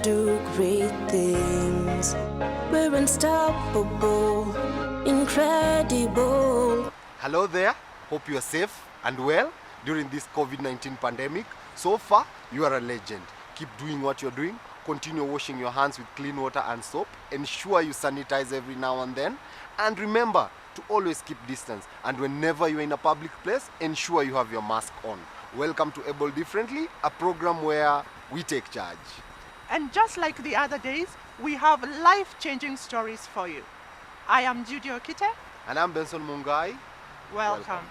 do great things. We're unstoppable, incredible. Hello there, hope you are safe and well during this COVID-19 pandemic. So far, you are a legend. Keep doing what you're doing. Continue washing your hands with clean water and soap. Ensure you sanitize every now and then. And remember to always keep distance. And whenever you're in a public place, ensure you have your mask on. Welcome to Able Differently, a program where we take charge. And just like the other days, we have life-changing stories for you. I am Judy Okite. And I'm Benson Mungai. Welcome.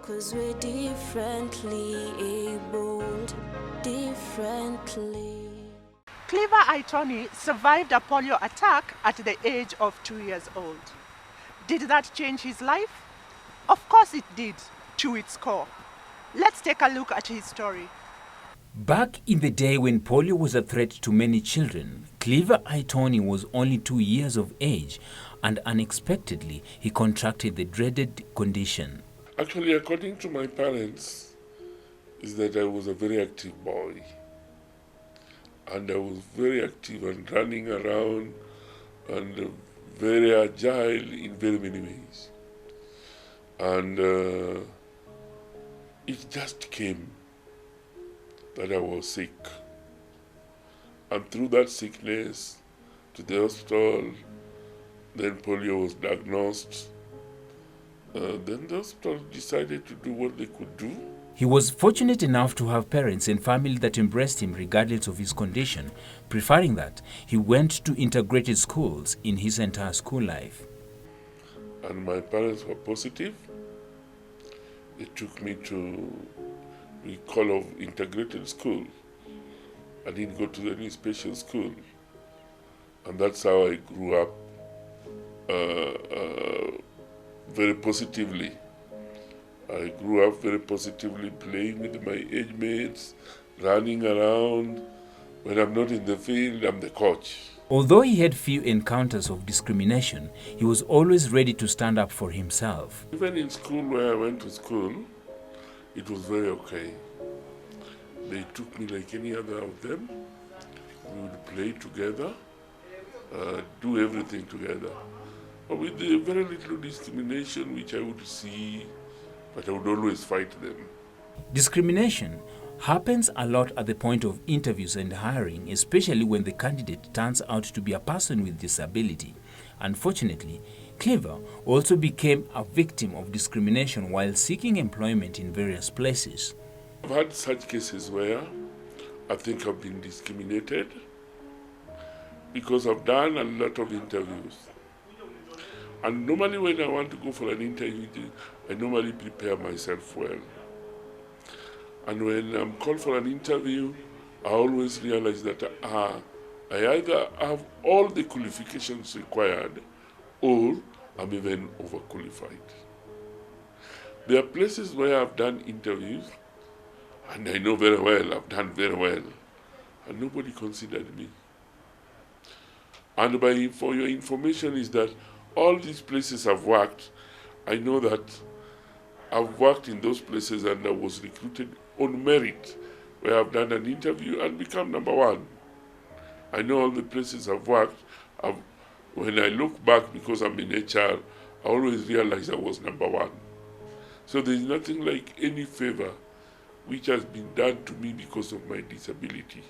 'Cause we're differently abled, differently. Cleaver Aitoni survived a polio attack at the age of 2 years old. Did that change his life? Of course it did, to its core. Let's take a look at his story. Back in the day when polio was a threat to many children, Cleaver Aitoni was only 2 years of age, and unexpectedly he contracted the dreaded condition. Actually, according to my parents, is that I was a very active boy. And I was very active and running around and very agile in very many ways. And it just came that I was sick. And through that sickness to the hospital, then polio was diagnosed. Then the hospital decided to do what they could do. He was fortunate enough to have parents and family that embraced him regardless of his condition, preferring that he went to integrated schools in his entire school life. And my parents were positive. They took me to the call of integrated school. I didn't go to any special school. And that's how I grew up very positively. I grew up very positively, playing with my age mates, running around. When I'm not in the field, I'm the coach. Although he had few encounters of discrimination, he was always ready to stand up for himself. Even in school, where I went to school, it was very okay. They took me like any other of them. We would play together, do everything together. But with the very little discrimination which I would see, but I would always fight them. Discrimination happens a lot at the point of interviews and hiring, especially when the candidate turns out to be a person with disability. Unfortunately, Cleaver also became a victim of discrimination while seeking employment in various places. I've had such cases where I think I've been discriminated because I've done a lot of interviews. And normally when I want to go for an interview, I normally prepare myself well. And when I'm called for an interview, I always realize that I either have all the qualifications required or I'm even overqualified. There are places where I've done interviews and I know very well, I've done very well, and nobody considered me. And for your information is that all these places I've worked, I know that I've worked in those places and I was recruited on merit, where I've done an interview and become number one. I know all the places I've worked. When I look back, because I'm in HR, I always realize I was number one. So there's nothing like any favor which has been done to me because of my disability.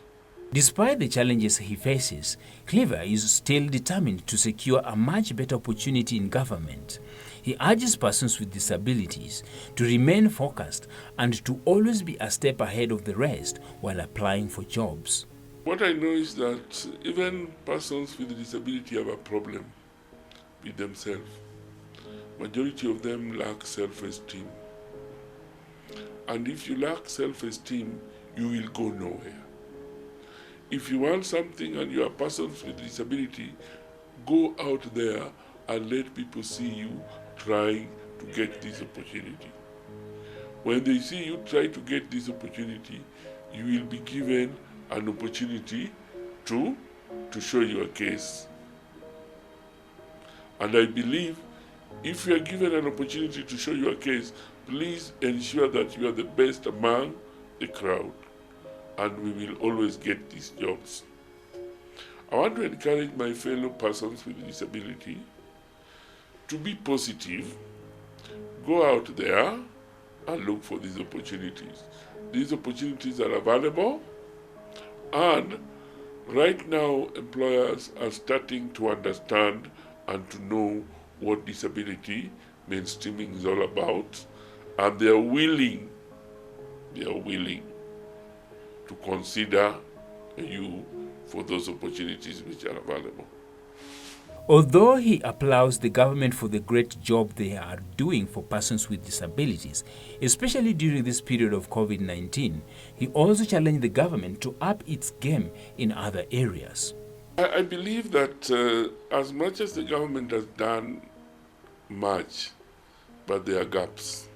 Despite the challenges he faces, Cleaver is still determined to secure a much better opportunity in government. He urges persons with disabilities to remain focused and to always be a step ahead of the rest while applying for jobs. What I know is that even persons with disability have a problem with themselves. Majority of them lack self-esteem. And if you lack self-esteem, you will go nowhere. If you want something and you are persons with disability, go out there and let people see you trying to get this opportunity. When they see you try to get this opportunity, you will be given an opportunity to show your case. And I believe if you are given an opportunity to show your case, please ensure that you are the best among the crowd. And we will always get these jobs. I want to encourage my fellow persons with disability to be positive, go out there and look for these opportunities. These opportunities are available, and right now employers are starting to understand and to know what disability mainstreaming is all about, and they are willing to consider you for those opportunities which are available. Although he applauds the government for the great job they are doing for persons with disabilities, especially during this period of COVID-19, he also challenged the government to up its game in other areas. I believe that as much as the government has done much, but there are gaps.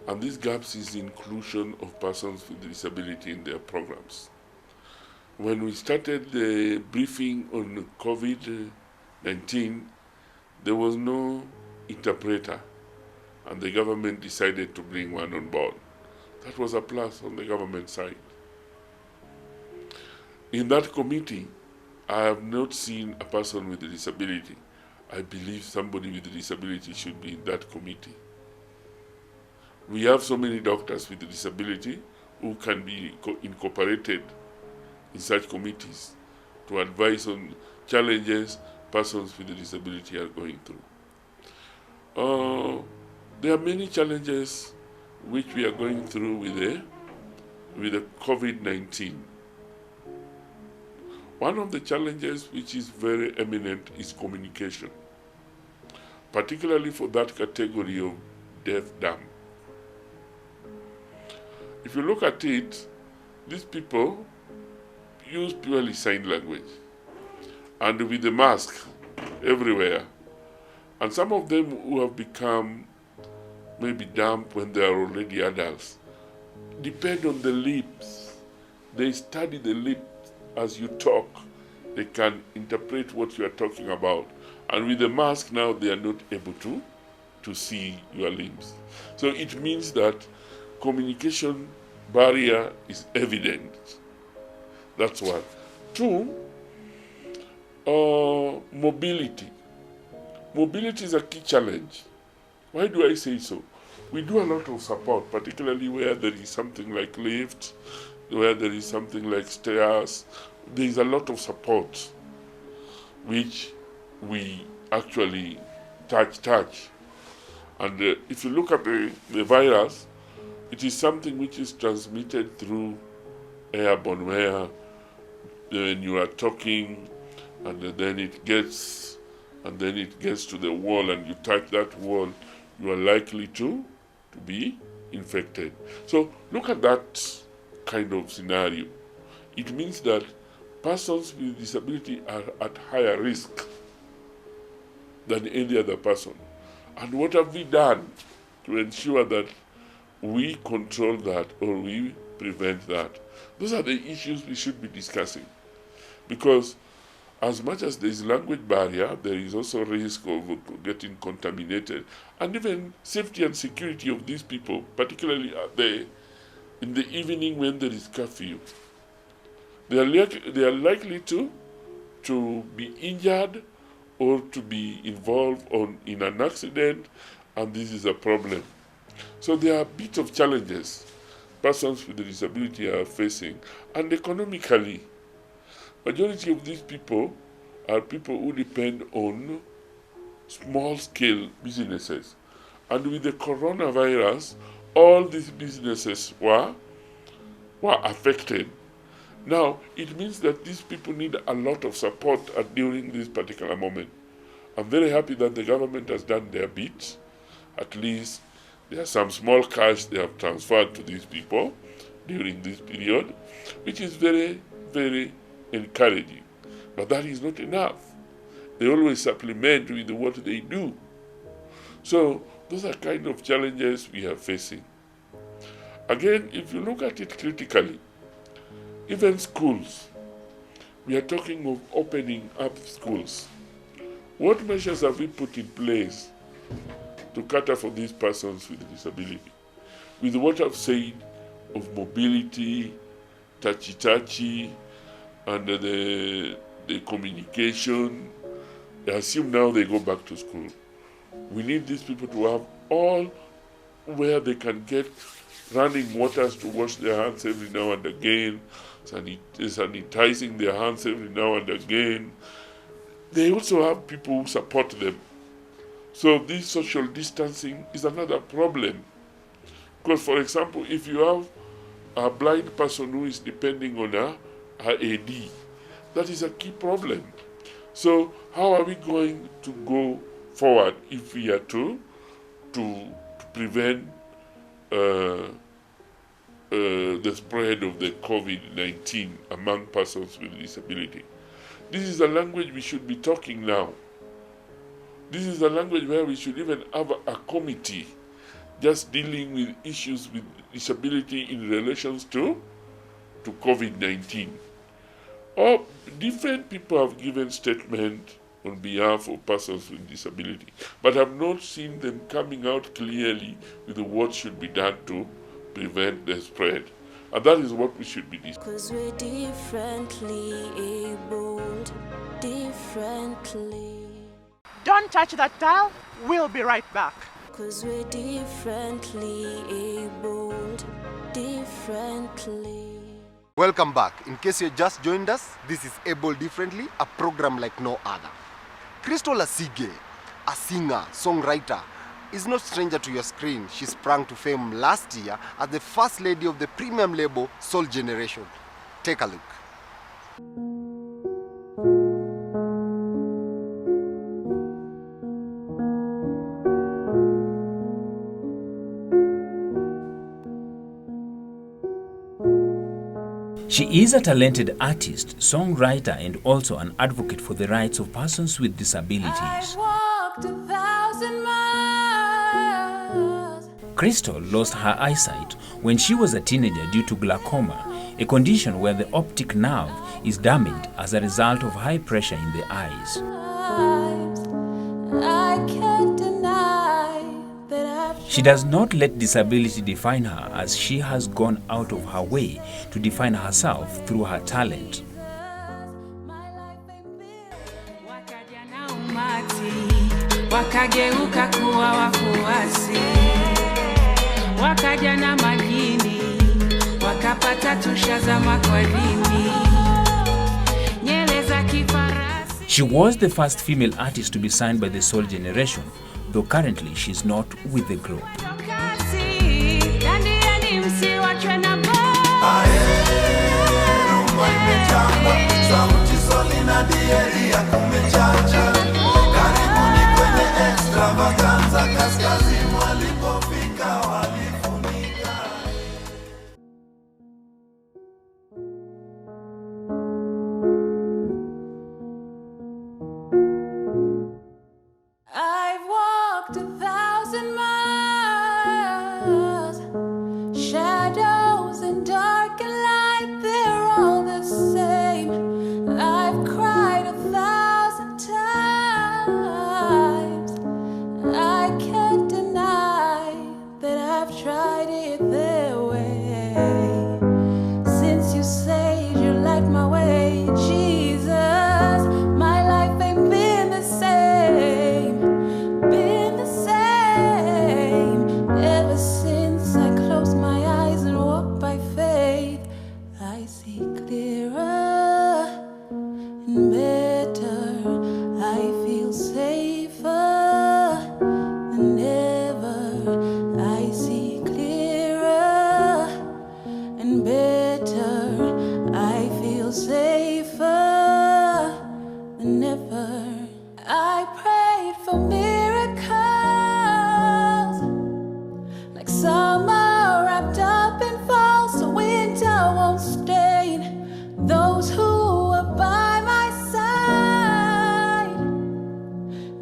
And these gaps is the inclusion of persons with disability in their programs. When we started the briefing on COVID-19, there was no interpreter, and the government decided to bring one on board. That was a plus on the government side. In that committee, I have not seen a person with a disability. I believe somebody with a disability should be in that committee. We have so many doctors with a disability who can be incorporated in such committees to advise on challenges persons with a disability are going through. There are many challenges which we are going through with the COVID-19. One of the challenges which is very eminent is communication, particularly for that category of deaf dumb. If you look at it, these people use purely sign language, and with the mask everywhere. And some of them who have become maybe dumb when they are already adults depend on the lips. They study the lips as you talk. They can interpret what you are talking about. And with the mask now, they are not able to see your limbs. So it means that communication barrier is evident. That's one. Two, mobility. Mobility is a key challenge. Why do I say so? We do a lot of support, particularly where there is something like lift, where there is something like stairs. There is a lot of support which we actually touch. And if you look at the virus, it is something which is transmitted through airborne, where when you are talking and then it gets to the wall and you touch that wall, you are likely to be infected. So look at that kind of scenario. It means that persons with disability are at higher risk than any other person. And what have we done to ensure that we control that or we prevent that? Those are the issues we should be discussing. Because as much as there is language barrier, there is also risk of getting contaminated. And even safety and security of these people, particularly in the evening when there is curfew. They are likely to be injured or to be involved in an accident, and this is a problem. So there are a bit of challenges persons with a disability are facing. And economically, majority of these people are people who depend on small-scale businesses. And with the coronavirus, all these businesses were affected. Now, it means that these people need a lot of support during this particular moment. I'm very happy that the government has done their bit. At least there are some small cash they have transferred to these people during this period, which is very, very encouraging. But that is not enough. They always supplement with what they do. So those are kind of challenges we are facing. Again, if you look at it critically, even schools, we are talking of opening up schools. What measures have we put in place to cater for these persons with disability? With what I've said of mobility, touchy, and the the communication. I assume now they go back to school. We need these people to have all where they can get running waters to wash their hands every now and again, sanitizing their hands every now and again. They also have people who support them. So this social distancing is another problem. Because, for example, if you have a blind person who is depending on her AD, that is a key problem. So how are we going to go forward if we are to prevent the spread of the COVID-19 among persons with disability? This is a language we should be talking now. This is a language where we should even have a committee just dealing with issues with disability in relations to COVID-19. Or different people have given statements on behalf of persons with disability, but have not seen them coming out clearly with what should be done to prevent the spread. And that is what we should be discussing. 'Cause we're differently abled, differently. Don't touch that dial. We'll be right back. 'Cause we're differently abled, differently. Welcome back. In case you just joined us, this is Able Differently, a program like no other. Crystal Asige, a singer, songwriter, is no stranger to your screen. She sprang to fame last year as the first lady of the premium label Soul Generation. Take a look. She is a talented artist, songwriter, and also an advocate for the rights of persons with disabilities. I've walked 1,000 miles. Crystal lost her eyesight when she was a teenager due to glaucoma, a condition where the optic nerve is damaged as a result of high pressure in the eyes. I can't deny that I've She does not let disability define her, as she has gone out of her way to define herself through her talent. my life ain't been. Wakaja na umati, wakageuka kuwa wafuasi, wakaja na majini, wakapata tusha za makwadini, nyele za kifarasi. She was the first female artist to be signed by the Soul Generation, though currently she is not with the group. Kasi, dandiani msiwachwe na baa. Sauti soli na dieri ya kumechacha. Karibuni kwenye extravaganza, kaskazini walipofika walifunika. I've walked 1,000 miles. Shadows and dark and light, they're all the same. I've cried 1,000 times. I can't deny that I've tried it their way. Since you say you like my way, Jesus, my life ain't been the same. Been the same ever since I close my eyes and walk by faith. I see clearer and better. I feel safer than ever. I see clearer and better. I feel safer than ever. I prayed for miracles, like summer wrapped up in fall, so winter won't stain those who are by my side.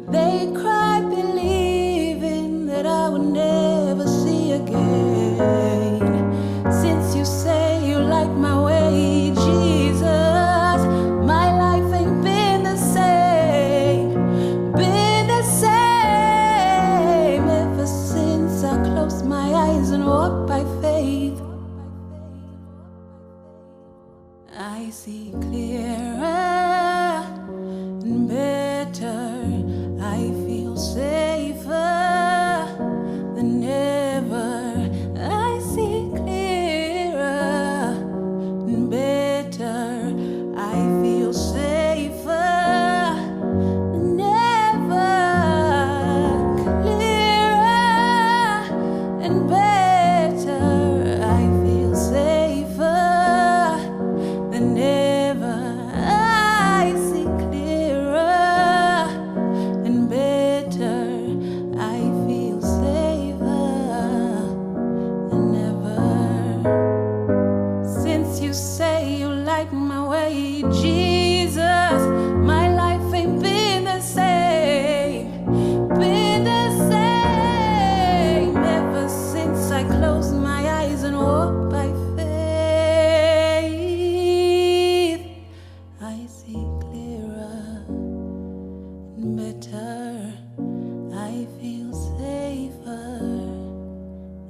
They cried believing that I would never see again. Since you say you like my way, Jesus, my life ain't been the same. Been the same. clearer and better. I feel safer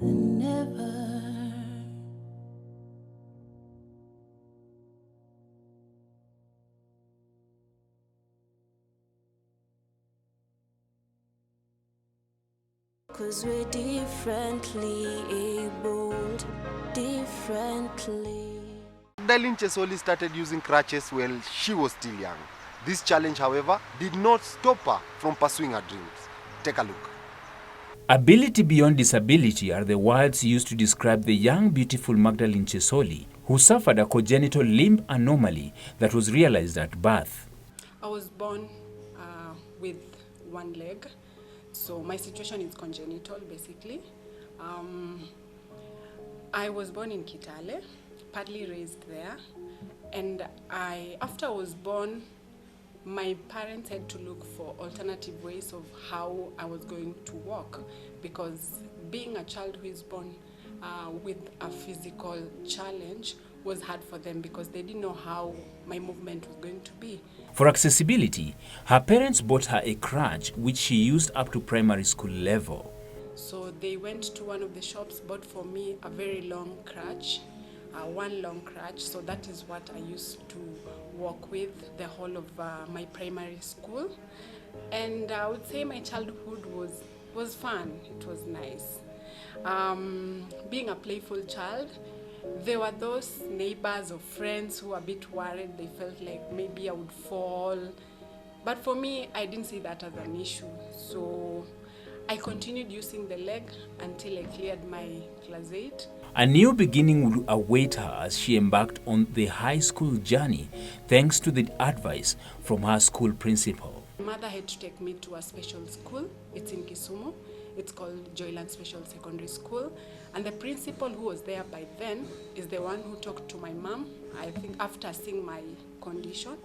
than ever. Cause we're differently abled, differently. Magdalene Chesoli started using crutches while she was still young. This challenge, however, did not stop her from pursuing her dreams. Take a look. Ability beyond disability are the words used to describe the young, beautiful Magdalene Chesoli, who suffered a congenital limb anomaly that was realized at birth. I was born with one leg, so my situation is congenital, basically. I was born in Kitale, partly raised there, and after I was born, my parents had to look for alternative ways of how I was going to walk, because being a child who is born with a physical challenge was hard for them, because they didn't know how my movement was going to be. For accessibility, her parents bought her a crutch which she used up to primary school level. So they went to one of the shops, bought for me a very long crutch, one long crutch, so that is what I used to walk with the whole of my primary school. And I would say my childhood was fun, it was nice. Being a playful child, there were those neighbors or friends who were a bit worried. They felt like maybe I would fall. But for me, I didn't see that as an issue. So I continued using the leg until I cleared my class 8. A new beginning would await her as she embarked on the high school journey, thanks to the advice from her school principal. My mother had to take me to a special school. It's in Kisumu. It's called Joyland Special Secondary School. And the principal who was there by then is the one who talked to my mom, I think after seeing my condition,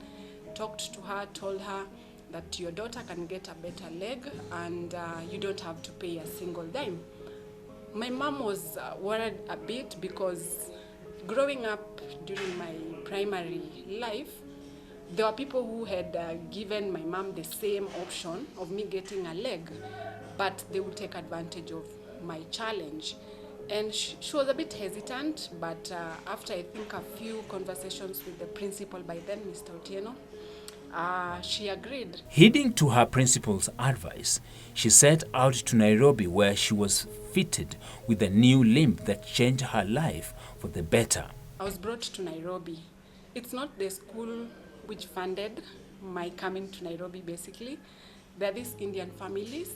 talked to her, told her that your daughter can get a better leg and you don't have to pay a single dime. My mom was worried a bit, because growing up during my primary life, there were people who had given my mom the same option of me getting a leg, but they would take advantage of my challenge. And she was a bit hesitant, but after I think a few conversations with the principal by then, Mr. Otieno, she agreed. Heeding to her principal's advice, she set out to Nairobi, where she was fitted with a new limb that changed her life for the better. I was brought to Nairobi. It's not the school which funded my coming to Nairobi, basically. There are these Indian families.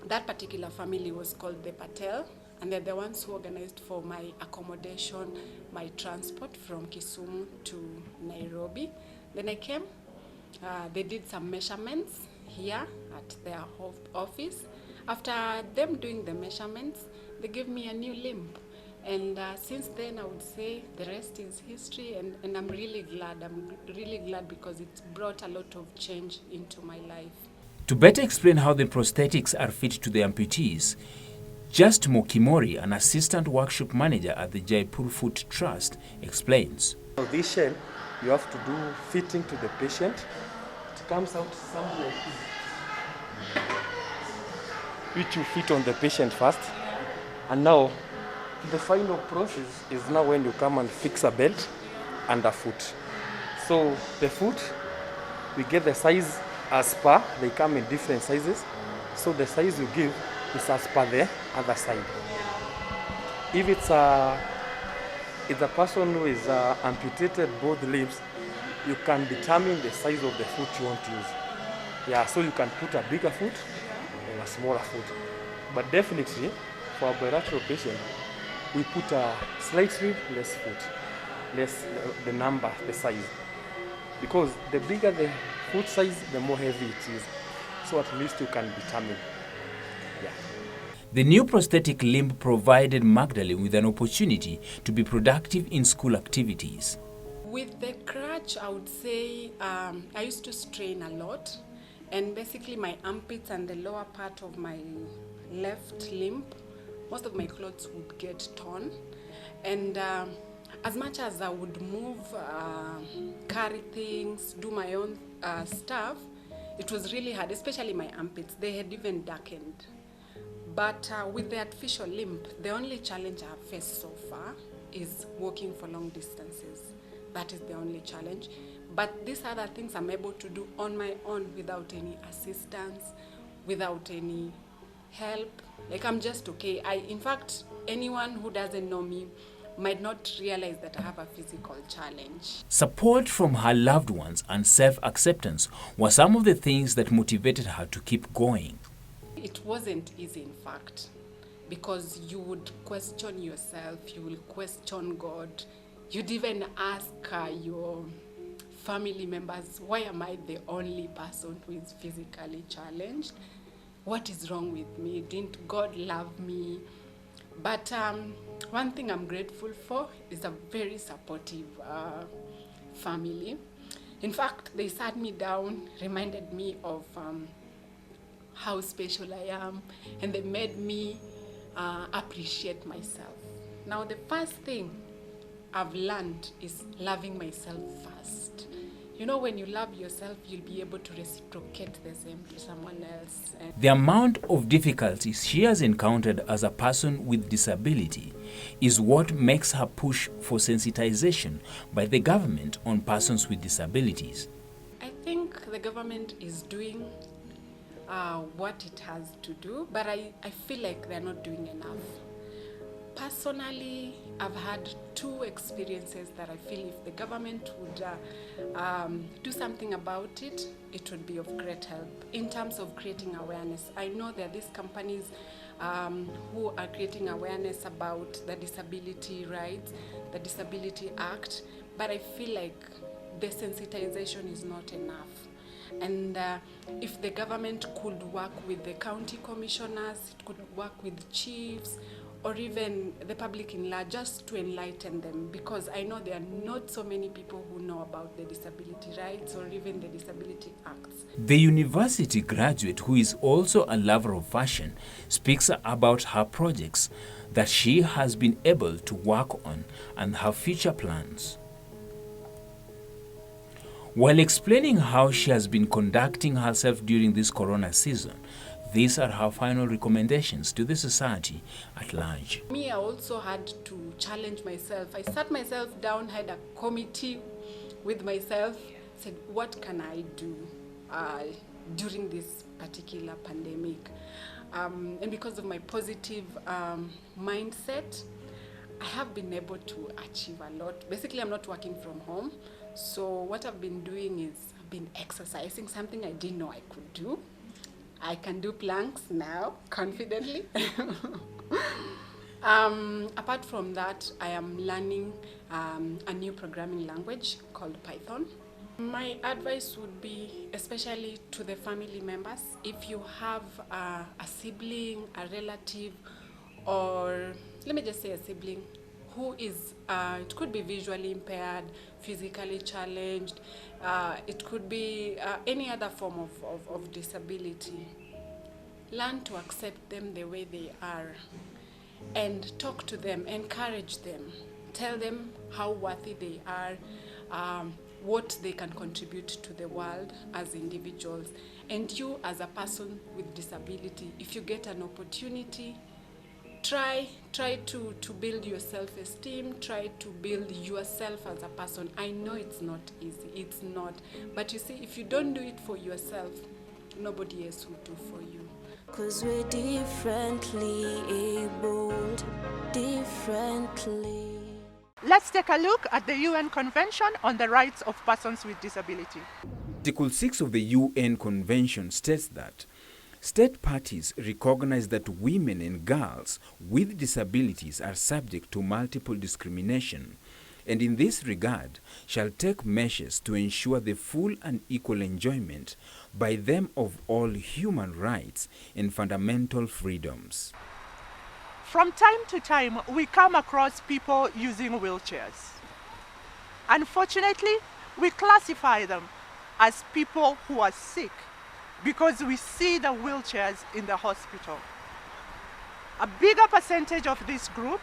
That particular family was called the Patel, and they're the ones who organized for my accommodation, my transport from Kisumu to Nairobi. Then I came, they did some measurements here at their office. After them doing the measurements, they gave me a new limb. And since then, I would say the rest is history, and I'm really glad. I'm really glad because it brought a lot of change into my life. To better explain how the prosthetics are fit to the amputees, Just Mokimori, an assistant workshop manager at the Jaipur Foot Trust, explains. For this shell, you have to do fitting to the patient. It comes out something like this, which you fit on the patient first. And now, the final process is now when you come and fix a belt and a foot. So the foot, we get the size as per, they come in different sizes. So the size you give is as per the other side. If it's a person who is amputated both limbs, you can determine the size of the foot you want to use. Yeah, so you can put a bigger foot and a smaller foot. But definitely, for a bilateral patient, we put a slightly less foot, less the number, the size. Because the bigger the foot size, the more heavy it is. So at least you can determine. Yeah. The new prosthetic limb provided Magdalene with an opportunity to be productive in school activities. With the crutch, I would say I used to strain a lot, and basically my armpits and the lower part of my left limb, most of my clothes would get torn. And as much as I would move, carry things, do my own stuff, it was really hard, especially my armpits. They had even darkened. But with the artificial limb, the only challenge I've faced so far is walking for long distances. That is the only challenge. But these other things I'm able to do on my own without any assistance, without any help. Like, I'm just okay. In fact, anyone who doesn't know me might not realize that I have a physical challenge. Support from her loved ones and self-acceptance were some of the things that motivated her to keep going. It wasn't easy, in fact, because you would question yourself, you will question God. You'd even ask your family members, why am I the only person who is physically challenged? What is wrong with me? Didn't God love me? But one thing I'm grateful for is a very supportive family. In fact, they sat me down, reminded me of how special I am, and they made me appreciate myself. Now, the first thing I've learned is loving myself first. You know, when you love yourself, you'll be able to reciprocate the same to someone else. The amount of difficulties she has encountered as a person with disability is what makes her push for sensitization by the government on persons with disabilities. I think the government is doing what it has to do, but I feel like they're not doing enough. Personally, I've had 2 experiences that I feel if the government would do something about it, it would be of great help in terms of creating awareness. I know there are these companies who are creating awareness about the disability rights, the Disability Act, but I feel like the sensitization is not enough. And if the government could work with the county commissioners, it could work with chiefs, or even the public in large, just to enlighten them, because I know there are not so many people who know about the disability rights or even the disability acts. The university graduate, who is also a lover of fashion, speaks about her projects that she has been able to work on and her future plans. While explaining how she has been conducting herself during this corona season, these are her final recommendations to the society at large. Me, I also had to challenge myself. I sat myself down, had a committee with myself, said, what can I do during this particular pandemic? And because of my positive mindset, I have been able to achieve a lot. Basically, I'm not working from home. So what I've been doing is I've been exercising, something I didn't know I could do. I can do planks now, confidently. Apart from that, I am learning a new programming language called Python. My advice would be, especially to the family members, if you have a sibling, a relative, or let me just say a sibling, who is, it could be visually impaired, physically challenged, it could be any other form of disability. Learn to accept them the way they are and talk to them, encourage them, tell them how worthy they are, what they can contribute to the world as individuals. And you as a person with disability, if you get an opportunity, try to build your self-esteem, try to build yourself as a person. I know it's not easy, it's not. But you see, if you don't do it for yourself, nobody else will do for you. 'Cause we're differently abled, differently. Let's take a look at the UN Convention on the Rights of Persons with Disability. Article 6 of the UN Convention states that state parties recognize that women and girls with disabilities are subject to multiple discrimination, and in this regard shall take measures to ensure the full and equal enjoyment by them of all human rights and fundamental freedoms. From time to time, we come across people using wheelchairs. Unfortunately, we classify them as people who are sick because we see the wheelchairs in the hospital. A bigger percentage of this group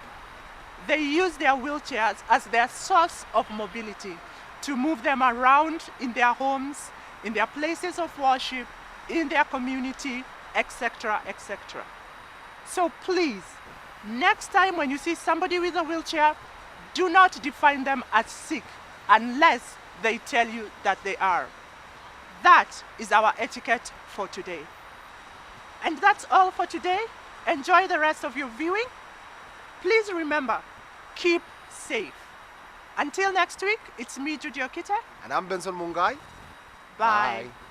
They use their wheelchairs as their source of mobility to move them around in their homes, in their places of worship, in their community, etc., etc. So please, next time when you see somebody with a wheelchair, do not define them as sick unless they tell you that they are. That is our etiquette for today. And that's all for today. Enjoy the rest of your viewing. Please remember, keep safe. Until next week, it's me, Judy Okite. And I'm Benson Mungai. Bye. Bye.